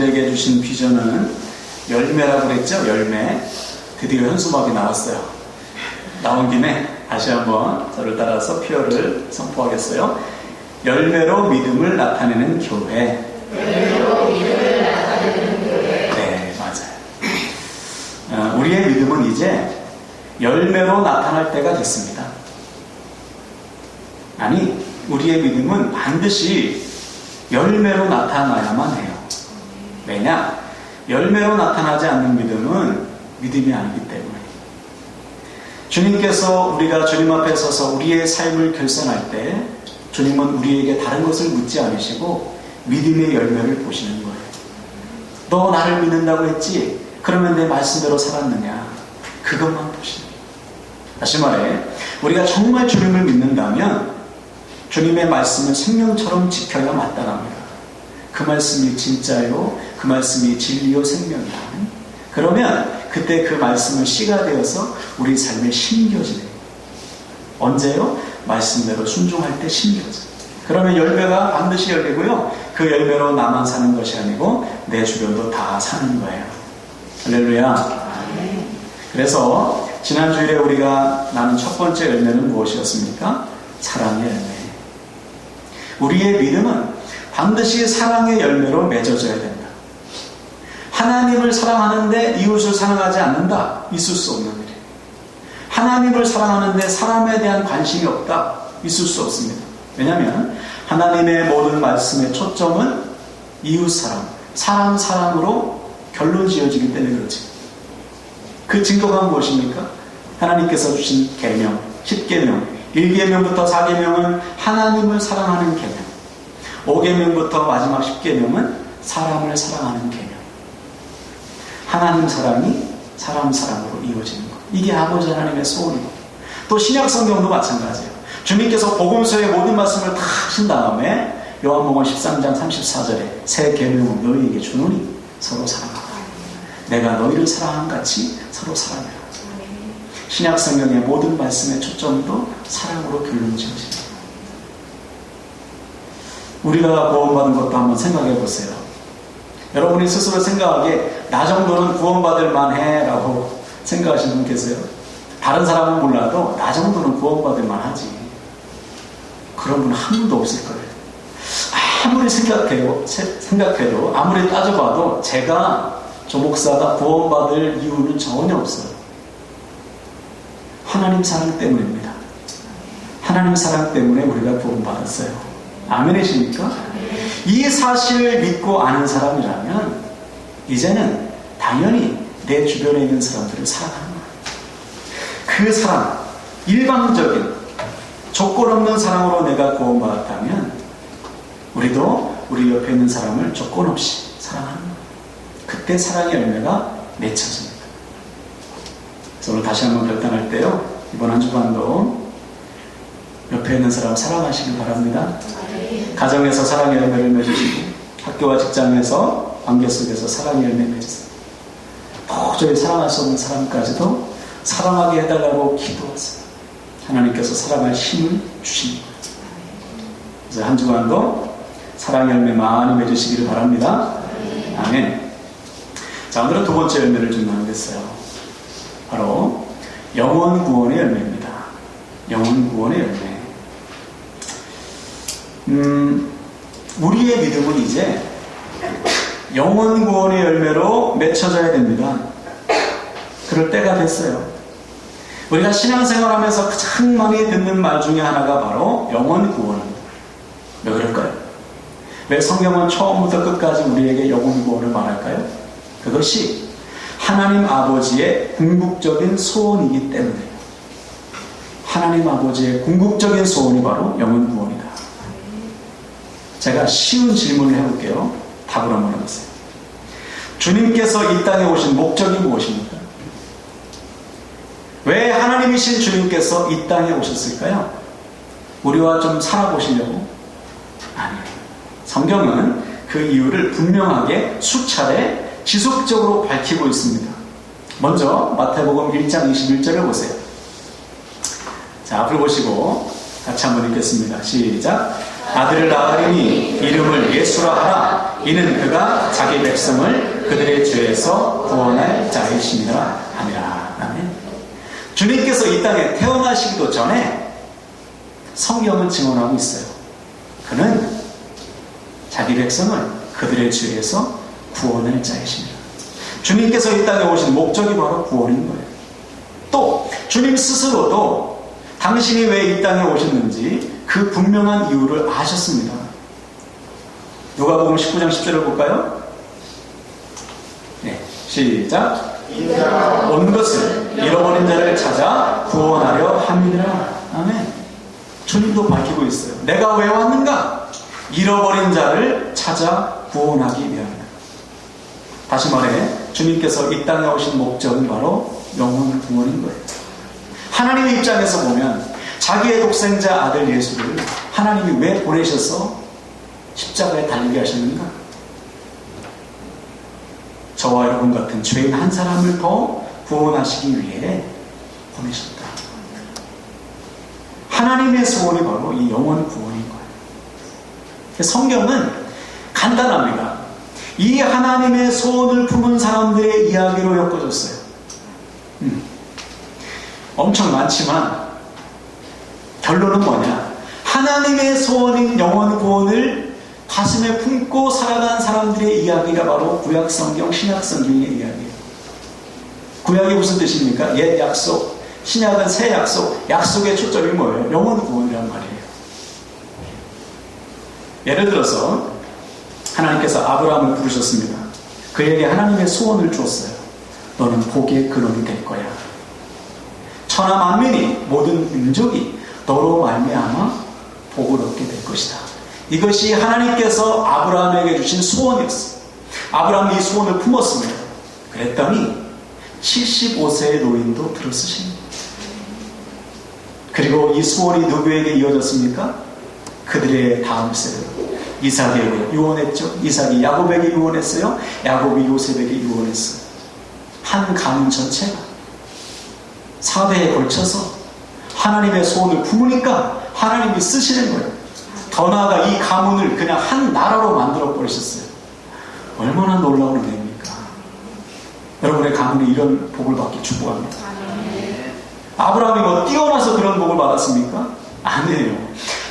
우리들에게 주신 비전은 열매라고 그랬죠? 열매. 드디어 현수막이 나왔어요. 나온 김에 다시 한번 저를 따라서 표어를 선포하겠어요. 열매로 믿음을 나타내는 교회. 열매로 믿음을 나타내는 교회. 네, 맞아요. 우리의 믿음은 이제 열매로 나타날 때가 됐습니다. 아니, 우리의 믿음은 반드시 열매로 나타나야만 해요. 왜냐? 열매로 나타나지 않는 믿음은 믿음이 아니기 때문에. 주님께서 우리가 주님 앞에 서서 우리의 삶을 결산할 때 주님은 우리에게 다른 것을 묻지 않으시고 믿음의 열매를 보시는 거예요. 너 나를 믿는다고 했지? 그러면 내 말씀대로 살았느냐? 그것만 보시는 거예요. 다시 말해, 우리가 정말 주님을 믿는다면 주님의 말씀을 생명처럼 지켜야 마땅합니다. 그 말씀이 진짜요, 그 말씀이 진리요 생명이다. 그러면 그때 그 말씀은 씨가 되어서 우리 삶에 심겨지네요. 언제요? 말씀대로 순종할 때 심겨져. 그러면 열매가 반드시 열리고요. 그 열매로 나만 사는 것이 아니고 내 주변도 다 사는 거예요. 할렐루야. 그래서 지난주일에 우리가 나눈 첫 번째 열매는 무엇이었습니까? 사랑의 열매. 우리의 믿음은 반드시 사랑의 열매로 맺어져야 된다. 하나님을 사랑하는데 이웃을 사랑하지 않는다. 있을 수 없는 일이에요. 하나님을 사랑하는데 사람에 대한 관심이 없다. 있을 수 없습니다. 왜냐하면 하나님의 모든 말씀의 초점은 이웃 사랑, 사랑으로 결론 지어지기 때문에 그렇지. 그 증거가 무엇입니까? 하나님께서 주신 계명, 10계명, 1계명부터 4계명은 하나님을 사랑하는 계명, 5계명부터 마지막 10계명은 사람을 사랑하는 계명. 하나님 사랑이 사람 사랑으로 이루어지는 것. 이게 아버지 하나님의 소원이고, 또 신약 성경도 마찬가지예요. 주님께서 복음서의 모든 말씀을 다 하신 다음에 요한복음 13장 34절에 새 계명은 너희에게 주노니 서로 사랑하라. 내가 너희를 사랑한 같이 서로 사랑해라. 신약 성경의 모든 말씀의 초점도 사랑으로 결론 지어집니다. 우리가 구원받은 것도 한번 생각해 보세요. 여러분이 스스로 생각하기에 나 정도는 구원받을 만해 라고 생각하시는 분 계세요? 다른 사람은 몰라도 나 정도는 구원받을 만하지. 그런 분 한 분도 없을 거예요. 아무리 생각해도 아무리 따져봐도 제가 저 목사가 구원받을 이유는 전혀 없어요. 하나님 사랑 때문입니다. 하나님 사랑 때문에 우리가 구원받았어요. 아멘이십니까? 이 사실을 믿고 아는 사람이라면 이제는 당연히 내 주변에 있는 사람들을 사랑하는 거예요. 그 사랑, 일방적인 조건 없는 사랑으로 내가 구원받았다면 우리도 우리 옆에 있는 사람을 조건 없이 사랑하는 거예요. 그때 사랑의 열매가 맺혀집니다. 그래서 오늘 다시 한번 결단할 때요, 이번 한 주간도 옆에 있는 사람 사랑하시길 바랍니다. 가정에서 사랑의 열매를 맺으시고, 학교와 직장에서 관계 속에서 사랑의 열매 맺으세요. 도저히 사랑할 수 없는 사람까지도 사랑하게 해달라고 기도하세요. 하나님께서 사랑할 힘을 주시는 거예요. 그래서 한 주간도 사랑의 열매 많이 맺으시기를 바랍니다. 아멘. 자, 오늘은 두 번째 열매를 좀 나누겠어요. 바로 영혼 구원의 열매입니다. 영혼 구원의 열매. 우리의 믿음은 이제 영혼 구원의 열매로 맺혀져야 됩니다. 그럴 때가 됐어요. 우리가 신앙생활하면서 가장 많이 듣는 말 중에 하나가 바로 영혼 구원입니다. 왜 그럴까요? 왜 성경은 처음부터 끝까지 우리에게 영혼 구원을 말할까요? 그것이 하나님 아버지의 궁극적인 소원이기 때문에요. 하나님 아버지의 궁극적인 소원이 바로 영혼 구원이다. 제가 쉬운 질문을 해볼게요. 답을 한번 해보세요. 주님께서 이 땅에 오신 목적이 무엇입니까? 왜 하나님이신 주님께서 이 땅에 오셨을까요? 우리와 좀 살아보시려고? 아니에요. 성경은 그 이유를 분명하게 수차례 지속적으로 밝히고 있습니다. 먼저 마태복음 1장 21절을 보세요. 자, 앞을 보시고 같이 한번 읽겠습니다. 시작. 아들을 낳으리니 이름을 예수라 하라. 이는 그가 자기 백성을 그들의 죄에서 구원할 자이심이라 하니라. 아멘. 주님께서 이 땅에 태어나시기도 전에 성경은 증언하고 있어요. 그는 자기 백성을 그들의 죄에서 구원할 자이십니다. 주님께서 이 땅에 오신 목적이 바로 구원인 거예요. 또 주님 스스로도 당신이 왜 이 땅에 오셨는지 그 분명한 이유를 아셨습니다. 누가복음 19장 10절을 볼까요? 네, 시작. 온 것을 잃어버린 자를 찾아 구원하려 함이니라. 아멘. 주님도 밝히고 있어요. 내가 왜 왔는가? 잃어버린 자를 찾아 구원하기 위함이다. 다시 말해 주님께서 이 땅에 오신 목적은 바로 영혼 구원인 거예요. 하나님의 입장에서 보면 자기의 독생자 아들 예수를 하나님이 왜 보내셔서 십자가에 달리게 하셨는가? 저와 여러분 같은 죄인 한 사람을 더 구원하시기 위해 보내셨다. 하나님의 소원이 바로 이 영혼 구원인 거예요. 성경은 간단합니다. 이 하나님의 소원을 품은 사람들의 이야기로 엮어줬어요. 엄청 많지만 결론은 뭐냐? 하나님의 소원인 영혼 구원을 가슴에 품고 살아간 사람들의 이야기가 바로 구약성경, 신약성경의 이야기예요. 구약이 무슨 뜻입니까? 옛 약속, 신약은 새 약속, 약속의 초점이 뭐예요? 영혼 구원이란 말이에요. 예를 들어서 하나님께서 아브라함을 부르셨습니다. 그에게 하나님의 소원을 주었어요. 너는 복의 근원이 될 거야. 천하 만민이, 모든 민족이 너로 말미암아 복을 얻게 될 것이다. 이것이 하나님께서 아브라함에게 주신 소원이었어요. 아브라함이 이 소원을 품었습니다. 그랬더니 75세의 노인도 들어쓰십니다. 그리고 이 소원이 누구에게 이어졌습니까? 그들의 다음 세대 이삭에게 유언했죠. 이삭이 야곱에게 유언했어요. 야곱이 요셉에게 유언했어요. 한 가문 전체가 4대에 걸쳐서 하나님의 소원을 품으니까 하나님이 쓰시는 거예요. 더 나아가 이 가문을 그냥 한 나라로 만들어 버리셨어요. 얼마나 놀라운 은혜입니까? 여러분의 가문이 이런 복을 받기 축복합니다. 아브라함이 뭐 뛰어나서 그런 복을 받았습니까? 아니에요.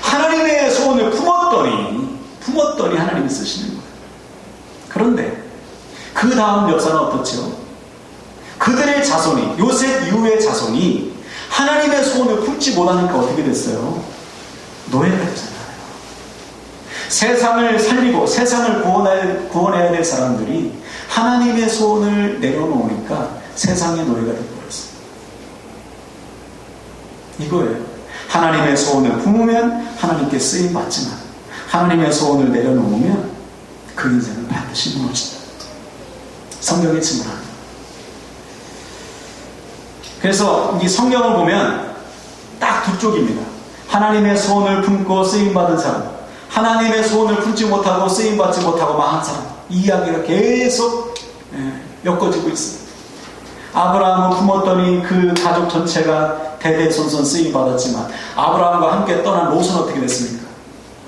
하나님의 소원을 품었더니 하나님이 쓰시는 거예요. 그런데 그 다음 역사는 어떻죠? 그들의 자손이, 요셉 이후의 자손이 하나님의 소원을 품지 못하니까 어떻게 됐어요? 노예가 됐잖아요. 세상을 살리고 세상을 구원해야 될 사람들이 하나님의 소원을 내려놓으니까 세상의 노예가 되어버렸어요. 이거예요. 하나님의 소원을 품으면 하나님께 쓰임받지만 하나님의 소원을 내려놓으면 그 인생은 반드시 무너진다. 성경의 증언합니다. 그래서 이 성경을 보면 딱 두 쪽입니다. 하나님의 소원을 품고 쓰임받은 사람, 하나님의 소원을 품지 못하고 쓰임받지 못하고 망한 사람, 이 이야기가 계속 엮어지고 있습니다. 아브라함은 품었더니 그 가족 전체가 대대손손 쓰임받았지만 아브라함과 함께 떠난 롯은 어떻게 됐습니까?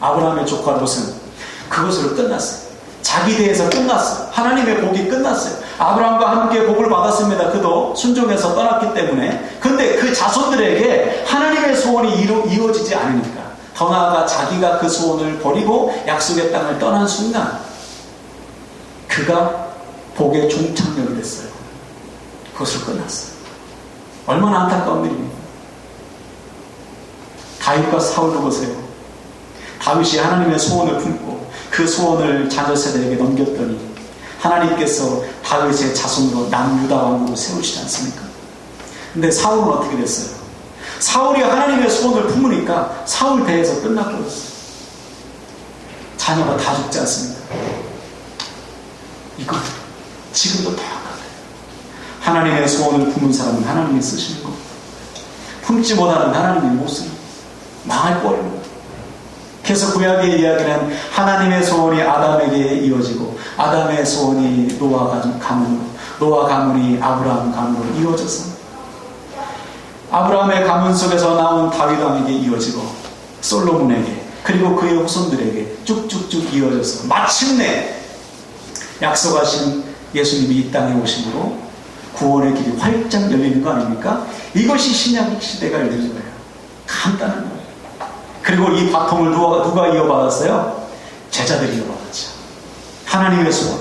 아브라함의 조카 롯은 그것으로 끝났어요. 자기 대에서 끝났어요. 하나님의 복이 끝났어요. 아브라함과 함께 복을 받았습니다. 그도 순종해서 떠났기 때문에. 근데 그 자손들에게 하나님의 소원이 이루어지지 않으니까 더 나아가 자기가 그 소원을 버리고 약속의 땅을 떠난 순간 그가 복의 종착역이 됐어요. 그것으로 끝났어요. 얼마나 안타까운 일입니까? 다윗과 사울도 보세요. 다윗이 하나님의 소원을 품고 그 소원을 자녀 세대에게 넘겼더니 하나님께서 다윗의 자손으로 남유다 왕국을 세우시지 않습니까? 근데 사울은 어떻게 됐어요? 사울이 하나님의 소원을 품으니까 사울 대에서 끝나버렸어요. 자녀가 다 죽지 않습니까? 이거 지금도 똑같아요. 하나님의 소원을 품은 사람은 하나님이 쓰시는 겁니다. 품지 못하는 하나님이 못 쓰는 겁니다. 망할 꼴입니다. 그래서 구약의 이야기는 하나님의 소원이 아담에게 이어지고 아담의 소원이 노아 가문으로, 노아 가문이 아브라함 가문으로 이어져서 아브라함의 가문 속에서 나온 다윗 왕에게 이어지고 솔로몬에게 그리고 그의 후손들에게 쭉쭉쭉 이어져서 마침내 약속하신 예수님이 이 땅에 오심으로 구원의 길이 활짝 열리는 거 아닙니까? 이것이 신약 시대가 열리는 거예요. 간단한 거예요. 그리고 이 바통을 누가 이어받았어요? 제자들이 이어받았죠. 하나님의 소원.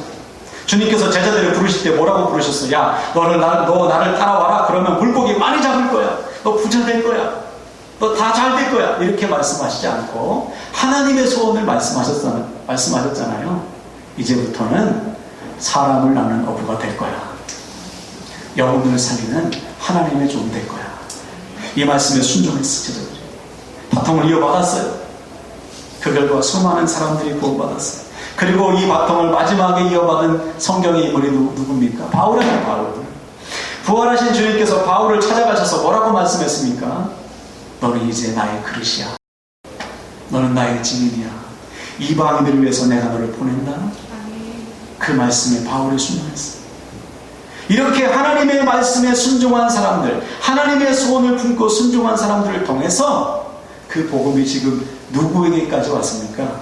주님께서 제자들을 부르실 때 뭐라고 부르셨어요? 야, 너 나를 따라와라. 그러면 물고기 많이 잡을 거야. 너 부자 될 거야. 너 다 잘 될 거야. 이렇게 말씀하시지 않고 하나님의 소원을 말씀하셨잖아요. 이제부터는 사람을 낳는 어부가 될 거야. 영혼을 살리는 하나님의 종 될 거야. 이 말씀에 순종했어, 제자들이. 바통을 이어받았어요. 그 결과 수많은 사람들이 구원받았어요. 그리고 이 바통을 마지막에 이어받은 성경의 인물이 누굽니까? 바울이에요, 바울. 부활하신 주님께서 바울을 찾아가셔서 뭐라고 말씀했습니까? 너는 이제 나의 그릇이야. 너는 나의 증인이야. 이방인들을 위해서 내가 너를 보낸다. 그 말씀에 바울이 순종했어요. 이렇게 하나님의 말씀에 순종한 사람들, 하나님의 소원을 품고 순종한 사람들을 통해서 그 복음이 지금 누구에게까지 왔습니까?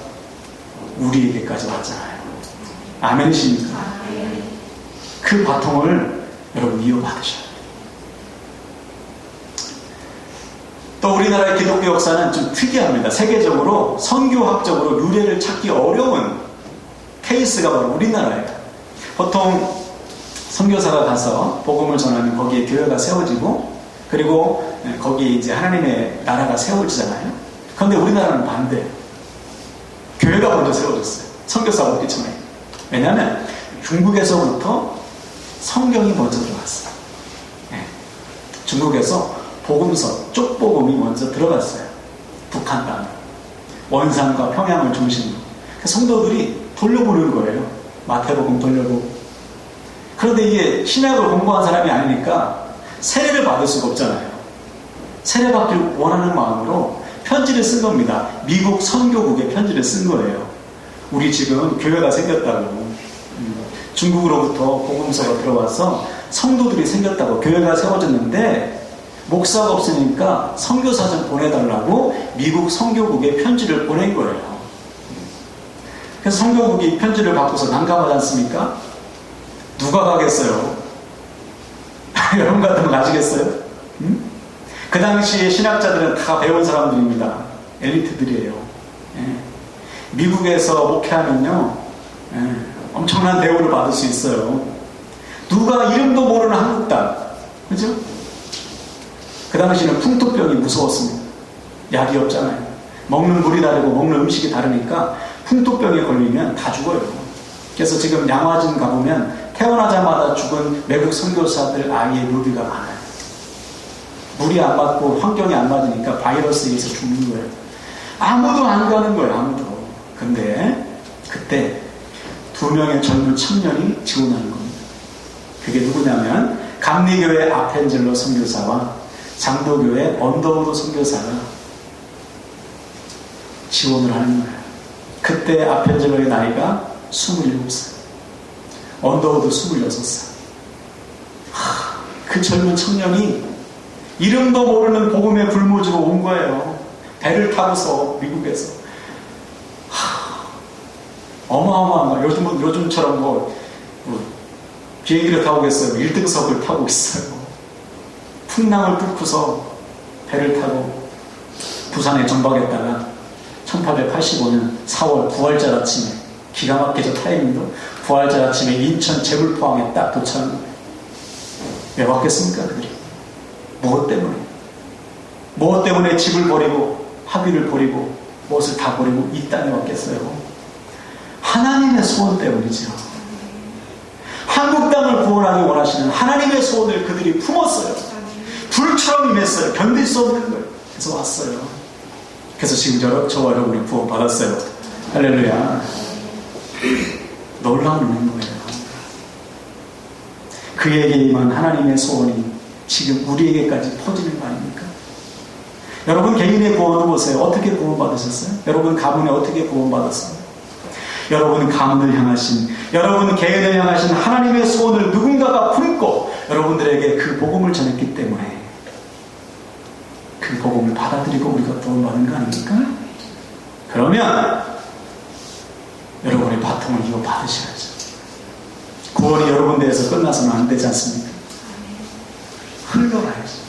우리에게까지 왔잖아요. 아멘이십니까? 그 바통을 여러분 이어받으셔야 돼요. 또 우리나라의 기독교 역사는 좀 특이합니다. 세계적으로 선교학적으로 유래를 찾기 어려운 케이스가 바로 우리나라예요. 보통 선교사가 가서 복음을 전하면 거기에 교회가 세워지고 그리고 거기에 이제 하나님의 나라가 세워지잖아요. 그런데 우리나라는 반대예요. 교회가 먼저 세워졌어요. 선교사가 오기 전에. 왜냐하면 중국에서부터 성경이 먼저 들어갔어요. 네. 중국에서 복음서, 쪽복음이 먼저 들어갔어요. 북한 땅에. 원산과 평양을 중심으로. 성도들이 돌려보내는 거예요. 마태복음 돌려보고. 그런데 이게 신약을 공부한 사람이 아니니까 세례를 받을 수가 없잖아요. 세례받기를 원하는 마음으로 편지를 쓴 겁니다. 미국 선교국에 편지를 쓴 거예요. 우리 지금 교회가 생겼다고. 중국으로부터 복음서가 들어와서 성도들이 생겼다고. 교회가 세워졌는데 목사가 없으니까 선교사 좀 보내달라고 미국 선교국에 편지를 보낸 거예요. 그래서 선교국이 편지를 받고서 난감하지 않습니까? 누가 가겠어요? 여러분 같으면 가시겠어요? 그 당시에 신학자들은 다 배운 사람들입니다. 엘리트들이에요. 예. 미국에서 목회하면요, 엄청난 대우를 받을 수 있어요. 누가 이름도 모르는 한국 땅, 그죠? 그 당시에는 풍토병이 무서웠습니다. 약이 없잖아요. 먹는 물이 다르고 먹는 음식이 다르니까 풍토병에 걸리면 다 죽어요. 그래서 지금 양화진 가보면 태어나자마자 죽은 외국 선교사들 아이의 묘비가 많아요. 물이 안 맞고 환경이 안 맞으니까 바이러스에 의해서 죽는 거예요. 아무도 안 가는 거예요. 아무도. 근데 그때 2명의 젊은 청년이 지원하는 겁니다. 그게 누구냐면 감리교회 아펜젤로 선교사와 장로교회 언더우드 선교사가 지원을 하는 거예요. 그때 아펜젤로의 나이가 27살, 언더우드 26살. 그 젊은 청년이 이름도 모르는 복음의 불모지로 온 거예요. 배를 타고서 미국에서. 어마어마한 거. 요즘처럼 비행기를 타고 있어요. 1등석을 타고 있어요. 풍랑을 뚫고서 배를 타고 부산에 정박했다가 1885년 4월 부활절 아침에, 기가 막히죠. 타이밍도. 부활절 아침에 인천 제불포항에 딱 도착한 거예요. 왜 왔겠습니까 그들이? 무엇 때문에? 무엇 때문에 집을 버리고 학위를 버리고 무엇을 다 버리고 이 땅에 왔겠어요? 하나님의 소원 때문이죠. 한국 땅을 구원하기 원하시는 하나님의 소원을 그들이 품었어요. 불처럼 임했어요. 견딜 수 없는 거예요. 그래서 왔어요. 그래서 지금 저와 여러분이 구원받았어요. 할렐루야. 놀라운 은혜예요. 그에게 임한 하나님의 소원이 지금 우리에게까지 퍼지는 거 아닙니까? 여러분 개인의 구원을 보세요. 어떻게 구원받으셨어요? 여러분 가문에 어떻게 구원받았어요? 여러분 가문을 향하신, 여러분 개인을 향하신 하나님의 소원을 누군가가 품고 여러분들에게 그 복음을 전했기 때문에 그 복음을 받아들이고 우리가 구원받은 거 아닙니까? 그러면 여러분의 바통을 이어 받으셔야죠. 구원이 여러 군데에서 끝나서는 안 되지 않습니까? 흘러가야지.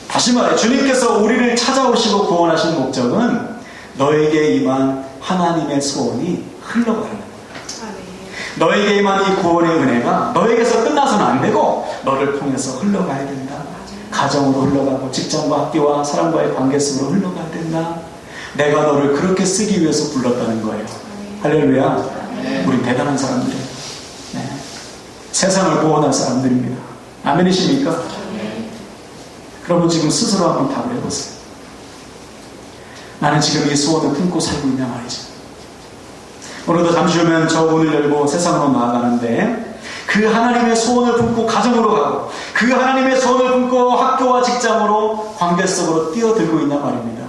다시 말해, 주님께서 우리를 찾아오시고 구원하신 목적은 너에게 임한 하나님의 소원이 흘러가는 거예요. 너에게 임한 이 구원의 은혜가 너에게서 끝나서는 안 되고 너를 통해서 흘러가야 된다. 가정으로 흘러가고 직장과 학교와 사람과의 관계 속으로 흘러가야 된다. 내가 너를 그렇게 쓰기 위해서 불렀다는 거예요. 할렐루야. 우리 대단한 사람들이에요. 네. 세상을 구원할 사람들입니다. 아멘이십니까? 그러면 지금 스스로 한번 답을 해보세요. 나는 지금 이 소원을 품고 살고 있냐 말이죠. 오늘도 잠시 후면 저 문을 열고 세상으로 나아가는데 그 하나님의 소원을 품고 가정으로 가고 그 하나님의 소원을 품고 학교와 직장으로 관계 속으로 뛰어들고 있냐 말입니다.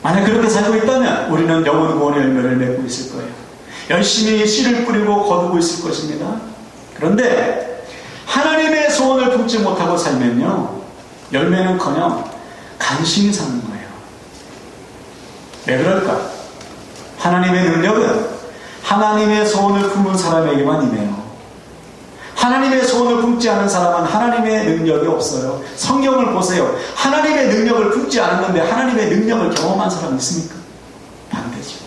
만약 그렇게 살고 있다면 우리는 영원 구원의 열매를 맺고 있을 거예요. 열심히 씨를 뿌리고 거두고 있을 것입니다. 그런데 하나님의 소원을 품지 못하고 살면요, 열매는커녕 간신히 사는 거예요. 왜 그럴까? 하나님의 능력은 하나님의 소원을 품은 사람에게만 임해요. 하나님의 소원을 품지 않은 사람은 하나님의 능력이 없어요. 성경을 보세요. 하나님의 능력을 품지 않았는데 하나님의 능력을 경험한 사람이 있습니까? 반대죠.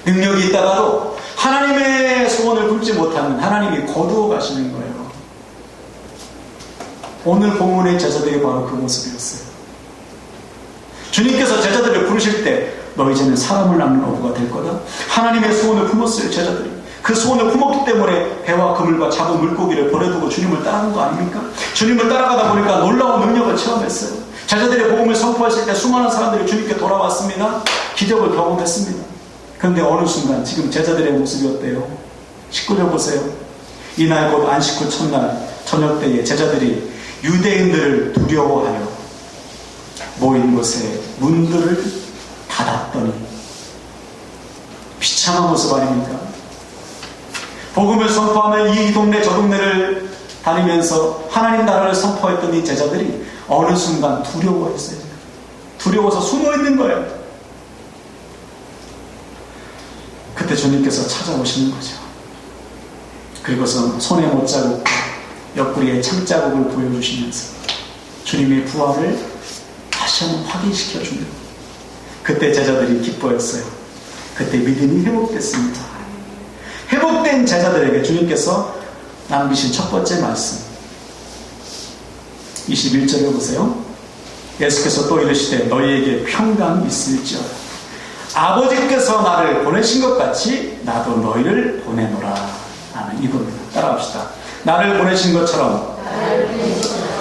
능력이 있다가도 하나님의 소원을 품지 못하면 하나님이 거두어 가시는 거예요. 오늘 본문의 제자들이 바로 그 모습이었어요. 주님께서 제자들을 부르실 때 너 이제는 사람을 낳는 어부가 될 거다. 하나님의 소원을 품었어요. 제자들이 그 소원을 품었기 때문에 배와 그물과 작은 물고기를 버려두고 주님을 따라간 거 아닙니까? 주님을 따라가다 보니까 놀라운 능력을 체험했어요. 제자들의 복음을 선포했을 때 수많은 사람들이 주님께 돌아왔습니다. 기적을 경험했습니다. 그런데 어느 순간 지금 제자들의 모습이 어때요? 19절 보세요. 이날 곧 안식 후 첫날 저녁 때에 제자들이 유대인들을 두려워하여 모인 곳에 문들을 닫았더니, 비참한 모습 아닙니까? 복음을 선포하며 이 동네 저 동네를 다니면서 하나님 나라를 선포했던 이 제자들이 어느 순간 두려워했어요. 두려워서 숨어 있는 거예요. 그때 주님께서 찾아오시는 거죠. 그리고서 손에 못자국과 옆구리에 창자국을 보여주시면서 주님의 부활을 다시 한번 확인시켜 줍니다. 그때 제자들이 기뻐했어요. 그때 믿음이 회복됐습니다. 회복된 제자들에게 주님께서 남기신 첫 번째 말씀 21절에 보세요. 예수께서 또 이르시되 너희에게 평강이 있을지어다. 아버지께서 나를 보내신 것 같이 나도 너희를 보내노라. 아멘. 이겁니다. 따라합시다. 나를 보내신 것처럼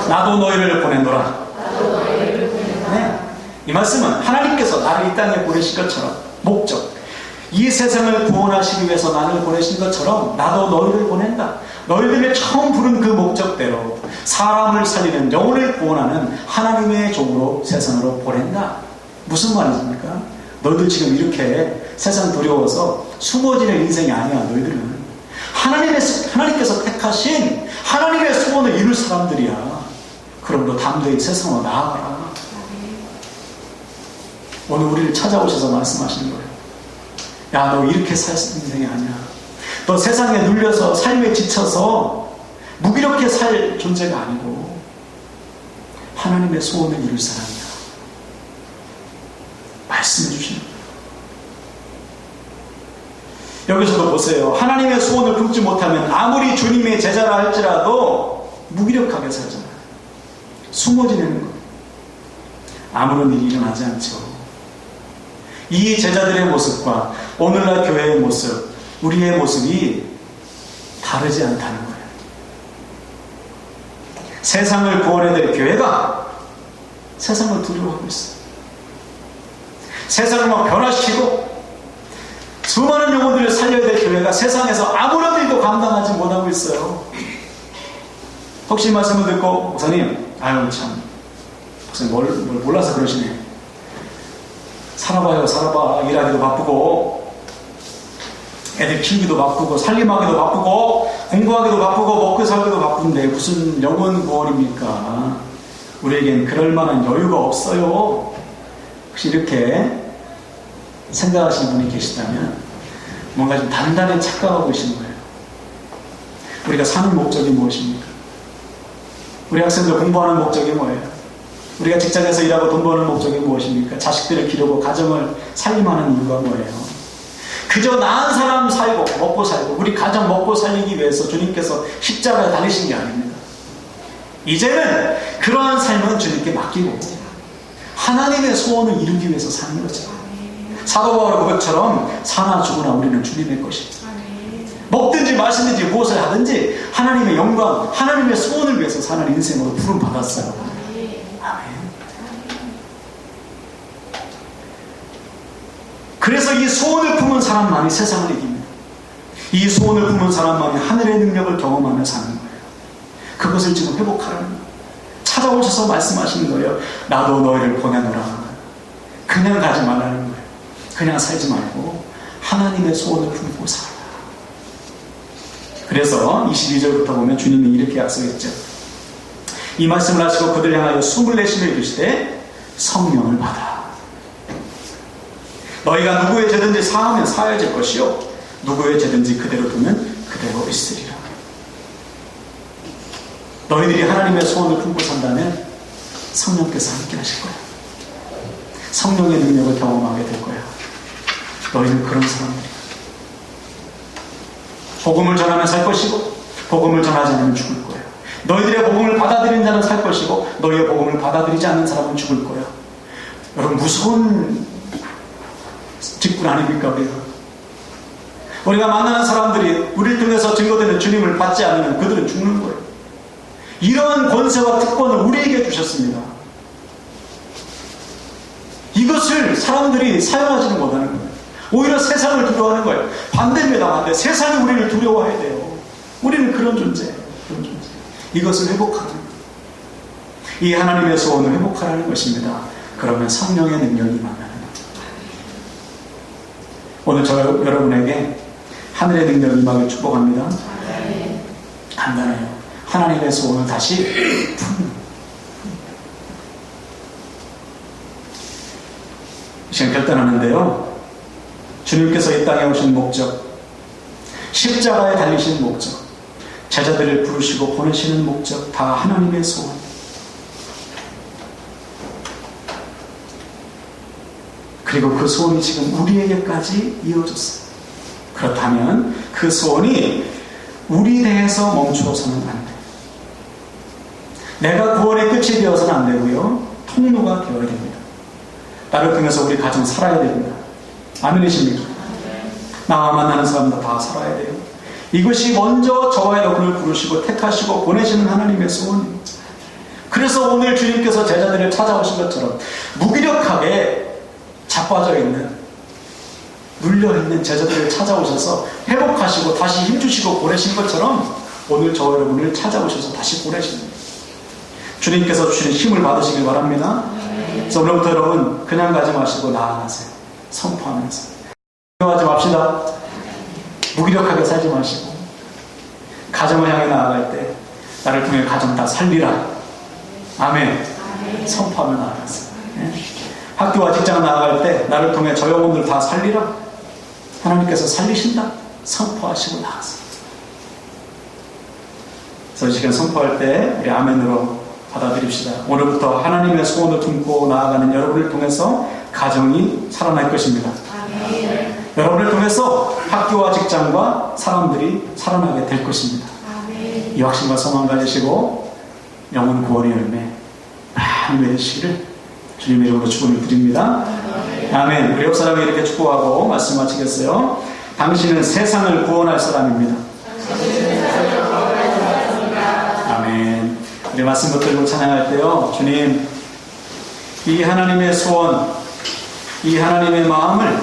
나도 너희를 보내노라. 네. 이 말씀은 하나님께서 나를 이 땅에 보내신 것처럼 목적, 이 세상을 구원하시기 위해서 나를 보내신 것처럼 나도 너희를 보낸다. 너희들이 처음 부른 그 목적대로 사람을 살리는, 영혼을 구원하는 하나님의 종으로 세상으로 보낸다. 무슨 말이십니까? 너희들 지금 이렇게 세상 두려워서 숨어지는 인생이 아니야. 너희들은 하나님께서 택하신 하나님의 소원을 이룰 사람들이야. 그럼 너 담대히 세상으로 나아가라. 오늘 우리를 찾아오셔서 말씀하시는 거예요. 야, 너 이렇게 살 인생이 아니야. 너 세상에 눌려서 삶에 지쳐서 무기력해 살 존재가 아니고 하나님의 소원을 이룰 사람이야. 말씀해 주시는 거예요. 여기서도 보세요. 하나님의 소원을 품지 못하면 아무리 주님의 제자라 할지라도 무기력하게 살잖아요. 숨어 지내는 거예요. 아무런 일이 일어나지 않죠. 이 제자들의 모습과 오늘날 교회의 모습, 우리의 모습이 다르지 않다는 거예요. 세상을 구원해야 될 교회가 세상을 두려워하고 있어요. 세상을 막 변화시키고 수많은 영혼들을 살려야 될 교회가 세상에서 아무런 일도 감당하지 못하고 있어요. 혹시 이 말씀을 듣고 목사님, 아유 참 목사님 뭘 몰라서 그러시네. 살아봐요. 살아봐. 일하기도 바쁘고 애들 키우기도 바쁘고 살림하기도 바쁘고 공부하기도 바쁘고 먹고 살기도 바쁜데 무슨 영혼 구원입니까? 우리에겐 그럴 만한 여유가 없어요. 혹시 이렇게 생각하시는 분이 계시다면 뭔가 좀 단단히 착각하고 계시는 거예요. 우리가 사는 목적이 무엇입니까? 우리 학생들 공부하는 목적이 뭐예요? 우리가 직장에서 일하고 돈 버는 목적이 무엇입니까? 자식들을 기르고 가정을 살림하는 이유가 뭐예요? 그저 나은 사람 살고 먹고 살고 우리 가정 먹고 살리기 위해서 주님께서 십자가에 달리신 게 아닙니다. 이제는 그러한 삶은 주님께 맡기고 하나님의 소원을 이루기 위해서 사는 거죠. 사도 바울 그것처럼 사나 죽으나 우리는 주님의 것이죠. 먹든지 마시든지 무엇을 하든지 하나님의 영광, 하나님의 소원을 위해서 사는 인생으로 부름 받았어요. 아멘. 그래서 이 소원을 품은 사람만이 세상을 이깁니다. 이 소원을 품은 사람만이 하늘의 능력을 경험하며 사는 거예요. 그것을 지금 회복하라는 거예요. 찾아오셔서 말씀하시는 거예요. 나도 너희를 보내노라. 그냥 가지 말라는 거예요. 그냥 살지 말고 하나님의 소원을 품고 살아라. 그래서 22절부터 보면 주님이 이렇게 약속했죠. 이 말씀을 하시고 그들 향하여 숨을 내쉬며 이르시되 성령을 받아. 너희가 누구의 죄든지 사하면 사해질 것이요 누구의 죄든지 그대로 두면 그대로 있으리라. 너희들이 하나님의 소원을 품고 산다면 성령께서 함께 하실 거야. 성령의 능력을 경험하게 될 거야. 너희는 그런 사람들이야. 복음을 전하면 살 것이고 복음을 전하지 않으면 죽을 거야. 너희들의 복음을 받아들인 자는 살 것이고 너희의 복음을 받아들이지 않는 사람은 죽을 거야. 여러분 무서운 직분 아닙니까? 우리가 만나는 사람들이 우리를 통해서 증거되는 주님을 받지 않으면 그들은 죽는 거예요. 이러한 권세와 특권을 우리에게 주셨습니다. 이것을 사람들이 사용하지는 못하는 거예요. 오히려 세상을 두려워하는 거예요. 반대입니다. 반대. 세상이 우리를 두려워해야 돼요. 우리는 그런 존재예요. 그런 존재. 이것을 회복하는 거예요. 이 하나님의 소원을 회복하라는 것입니다. 그러면 성령의 능력이 임하는 거예요. 오늘 저 여러분에게 하늘의 능력이 임하길 축복합니다. 간단해요. 하나님의 소원을 다시 푸는. 지금 결단하는데요. 주님께서 이 땅에 오신 목적, 십자가에 달리신 목적, 제자들을 부르시고 보내시는 목적, 다 하나님의 소원. 그리고 그 소원이 지금 우리에게까지 이어졌어요. 그렇다면 그 소원이 우리 대해서 멈추어서는 안 돼요. 내가 구원의 끝이 되어서는 안 되고요. 통로가 되어야 됩니다. 나를 통해서 우리 가정 살아야 됩니다. 아멘이십니까? 나와 만나는 사람들 다 살아야 돼요. 이것이 먼저 저와 여러분을 부르시고 택하시고 보내시는 하나님의 소원입니다. 그래서 오늘 주님께서 제자들을 찾아오신 것처럼 무기력하게 자빠져 있는, 눌려있는 제자들을 찾아오셔서 회복하시고 다시 힘주시고 보내신 것처럼 오늘 저와 여러분을 찾아오셔서 다시 보내십니다. 주님께서 주시는 힘을 받으시길 바랍니다. 그래서 오늘부터 여러분 그냥 가지 마시고 나아가세요. 선포하면서 두려워하지 맙시다. 무기력하게 살지 마시고 가정을 향해 나아갈 때 나를 통해 가정 다 살리라. 아멘. 선포하며 나아가세요. 학교와 직장 나아갈 때 나를 통해 저 영혼들 다 살리라. 하나님께서 살리신다. 선포하시고 나가세요. 그래서 이 시간 선포할 때 우리 아멘으로 받아들입시다. 오늘부터 하나님의 소원을 품고 나아가는 여러분을 통해서 가정이 살아날 것입니다. 아멘. 여러분을 통해서 학교와 직장과 사람들이 살아나게 될 것입니다. 아멘. 이 확신과 소망 가지시고 영혼 구원의 열매 많이 맺으시기를 주님의 이름으로 축원을 드립니다. 아멘. 우리 옆사람이 이렇게 축복하고 말씀 마치겠어요. 당신은 세상을 구원할 사람입니다. 아멘. 우리 말씀 붙들고 찬양할 때요. 주님, 이 하나님의 소원, 이 하나님의 마음을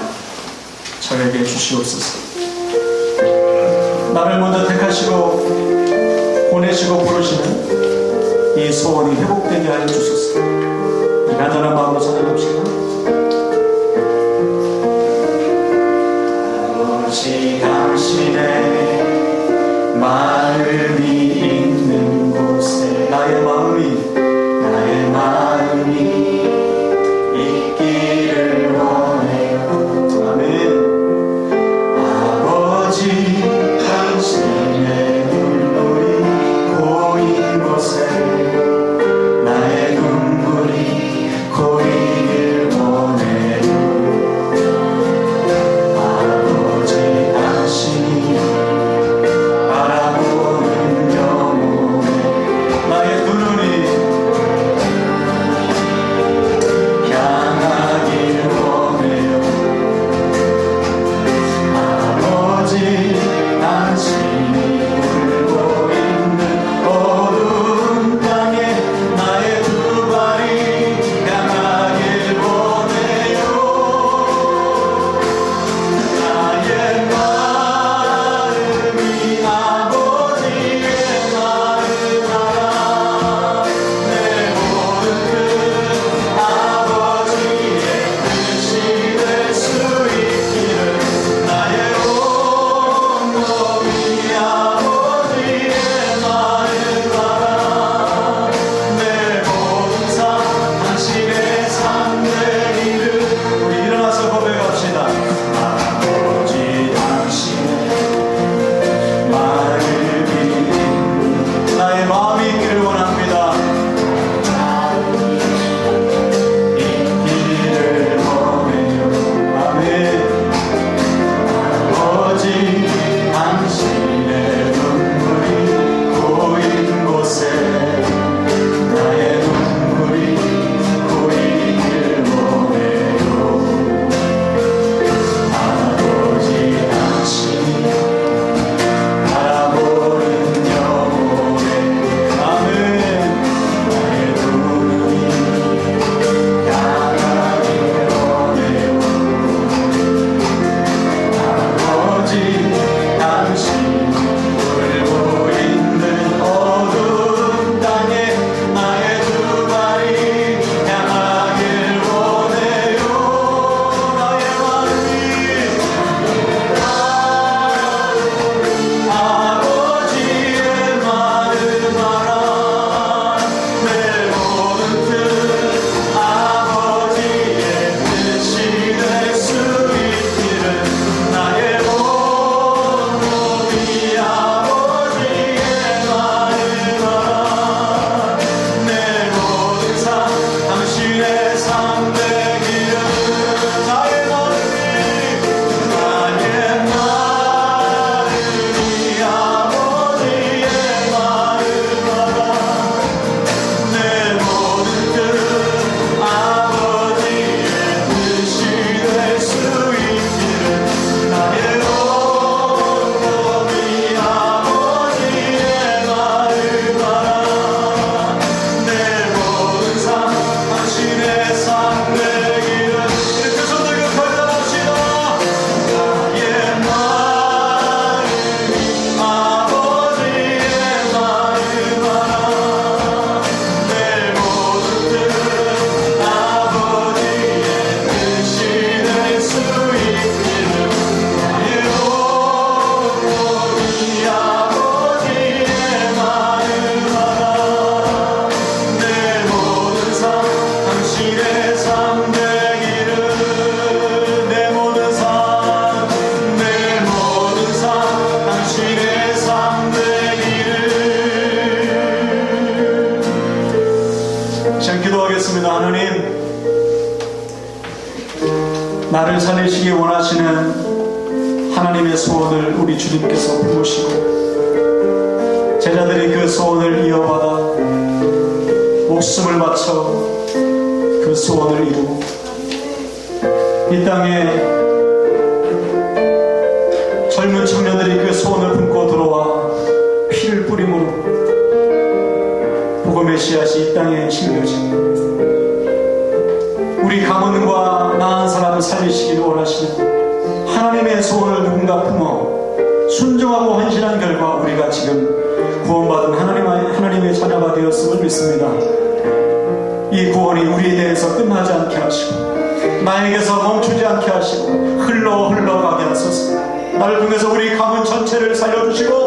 저에게 주시옵소서. 나를 먼저 택하시고 보내시고 부르시는 이 소원이 회복되게 하여 주소서. 이 간절한 마음으로 찬양합시다. 오직 당신의 마음이 있는 곳에 나의 마음이 있기를 원해요. 나를 살리시기 원하시는 하나님의 소원을 우리 주님께서 품으시고 제자들이 그 소원을 이어받아 목숨을 바쳐 그 소원을 이루고 이 땅에 젊은 청년들이 그 소원을 품고 들어와 피를 뿌림으로 복음의 씨앗이 이 땅에 심겨지고 우리 가문과 나은 사람을 살리시기를 원하시는 하나님의 소원을 누군가 품어 순종하고 헌신한 결과 우리가 지금 구원받은 하나님의 자녀가 되었음을 믿습니다. 이 구원이 우리에 대해서 끝나지 않게 하시고 나에게서 멈추지 않게 하시고 흘러가게 하소서. 나를 통해서 우리 가문 전체를 살려주시고